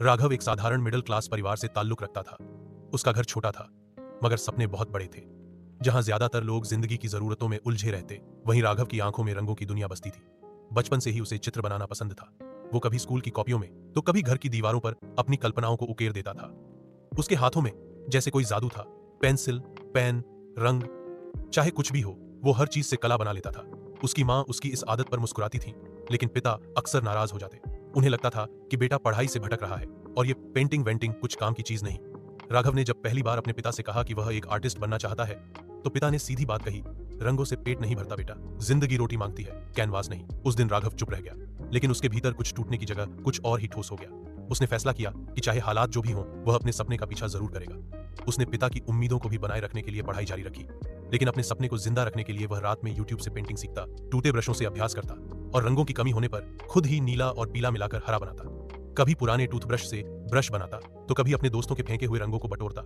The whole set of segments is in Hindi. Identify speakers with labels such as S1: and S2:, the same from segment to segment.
S1: राघव एक साधारण मिडिल क्लास परिवार से ताल्लुक रखता था। उसका घर छोटा था, मगर सपने बहुत बड़े थे। जहां ज्यादातर लोग जिंदगी की जरूरतों में उलझे रहते, वहीं राघव की आंखों में रंगों की दुनिया बसती थी। बचपन से ही उसे चित्र बनाना पसंद था। वो कभी स्कूल की कॉपियों में तो कभी घर की दीवारों पर अपनी कल्पनाओं को उकेर देता था। उसके हाथों में जैसे कोई जादू था। पेंसिल, पेन, रंग, चाहे कुछ भी हो, वो हर चीज से कला बना लेता था। उसकी माँ उसकी इस आदत पर मुस्कुराती थी, लेकिन पिता अक्सर नाराज हो जाते। उन्हें लगता था कि बेटा पढ़ाई से भटक रहा है और ये पेंटिंग वेंटिंग कुछ काम की चीज नहीं। राघव ने जब पहली बार अपने पिता से कहा कि वह एक आर्टिस्ट बनना चाहता है, तो पिता ने सीधी बात कही, रंगों से पेट नहीं भरता बेटा, जिंदगी रोटी मांगती है, कैनवास नहीं। उस दिन राघव चुप रह गया, लेकिन उसके भीतर कुछ टूटने की जगह कुछ और ही ठोस हो गया। उसने फैसला किया कि चाहे हालात जो भी हों, वह अपने सपने का पीछा जरूर करेगा। उसने पिता की उम्मीदों को भी बनाए रखने के लिए पढ़ाई जारी रखी, लेकिन अपने सपने को जिंदा रखने के लिए वह रात में यूट्यूब से पेंटिंग सीखता, टूटे ब्रशों से अभ्यास करता और रंगों की कमी होने पर खुद ही नीला और पीला मिलाकर हरा बनाता। कभी पुराने टूथब्रश से ब्रश बनाता, तो कभी अपने दोस्तों के फेंके हुए रंगों को बटोरता।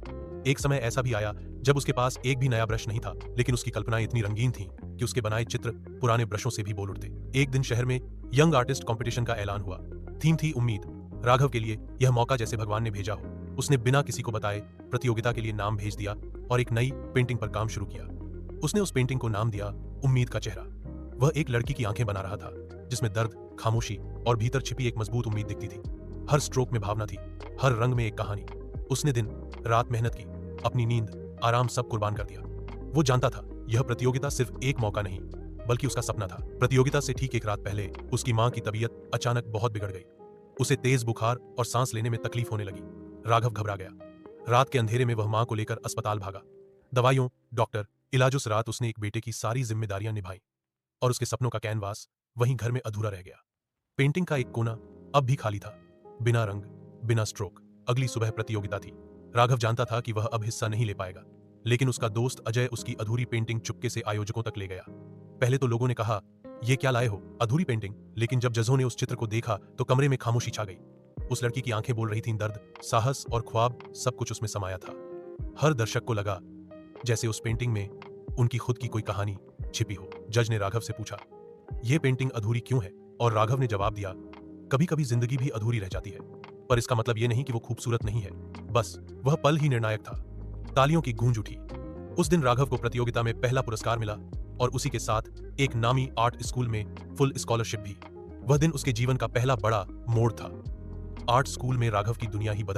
S1: एक समय ऐसा भी आया जब उसके पास एक भी नया ब्रश नहीं था, लेकिन उसकी कल्पनाएं इतनी रंगीन थीं कि उसके बनाए चित्र पुराने ब्रशों से भी बोल उठते। एक दिन शहर में यंग आर्टिस्ट कंपटीशन का ऐलान हुआ। थीम थी उम्मीद। राघव के लिए यह मौका जैसे भगवान ने भेजा हो। उसने बिना किसी को बताए प्रतियोगिता के लिए नाम भेज दिया और एक नई पेंटिंग पर काम शुरू किया। उसने उस पेंटिंग को नाम दिया उम्मीद का चेहरा। वह एक लड़की की आंखें बना रहा था, जिसमें दर्द, खामोशी और भीतर छिपी एक मजबूत उम्मीद दिखती थी। हर स्ट्रोक में भावना थी, हर रंग में एक कहानी। उसने दिन रात मेहनत की, अपनी नींद, आराम सब कुर्बान कर दिया। वो जानता था यह प्रतियोगिता सिर्फ एक मौका नहीं, बल्कि उसका सपना था। प्रतियोगिता से ठीक एक रात पहले उसकी मां की तबीयत अचानक बहुत बिगड़ गई। उसे तेज बुखार और सांस लेने में तकलीफ होने लगी। राघव घबरा गया। रात के अंधेरे में वह मां को लेकर अस्पताल भागा। दवाइयों, डॉक्टर, इलाज। उस रात उसने एक बेटे की सारी जिम्मेदारियां निभाई और उसके सपनों का कैनवास वहीं घर में अधूरा रह गया। पेंटिंग का एक कोना अब भी खाली था, बिना रंग, बिना स्ट्रोक। अगली सुबह प्रतियोगिता थी। राघव जानता था कि वह अब हिस्सा नहीं ले पाएगा, लेकिन उसका दोस्त अजय उसकी अधूरी पेंटिंग चुपके से आयोजकों तक ले गया। पहले तो लोगों ने कहा, ये क्या लाए हो, अधूरी पेंटिंग। लेकिन जब जजों ने उस चित्र को देखा तो कमरे में खामोशी छा गई। उस लड़की की आंखें बोल रही थीं, दर्द, साहस और ख्वाब सब कुछ उसमें समाया था। हर दर्शक को लगा जैसे उस पेंटिंग में उनकी खुद की कोई कहानी छिपी हो। जज ने राघव से पूछा, यह पेंटिंग अधूरी क्यों है? और राघव ने जवाब दिया, कभी कभी जिंदगी भी अधूरी रह जाती है, पर इसका मतलब यह नहीं कि वो खूबसूरत नहीं है, बस वह पल ही निर्णायक था। तालियों की गूंज उठी। उस दिन राघव को प्रतियोगिता में पहला पुरस्कार मिला और उसी के साथ एक नामी आर्ट स्कूल में फुल स्कॉलरशिप भी। वह दिन उसके जीवन का पहला बड़ा मोड़ था। आर्ट स्कूल में राघव की दुनिया ही बदल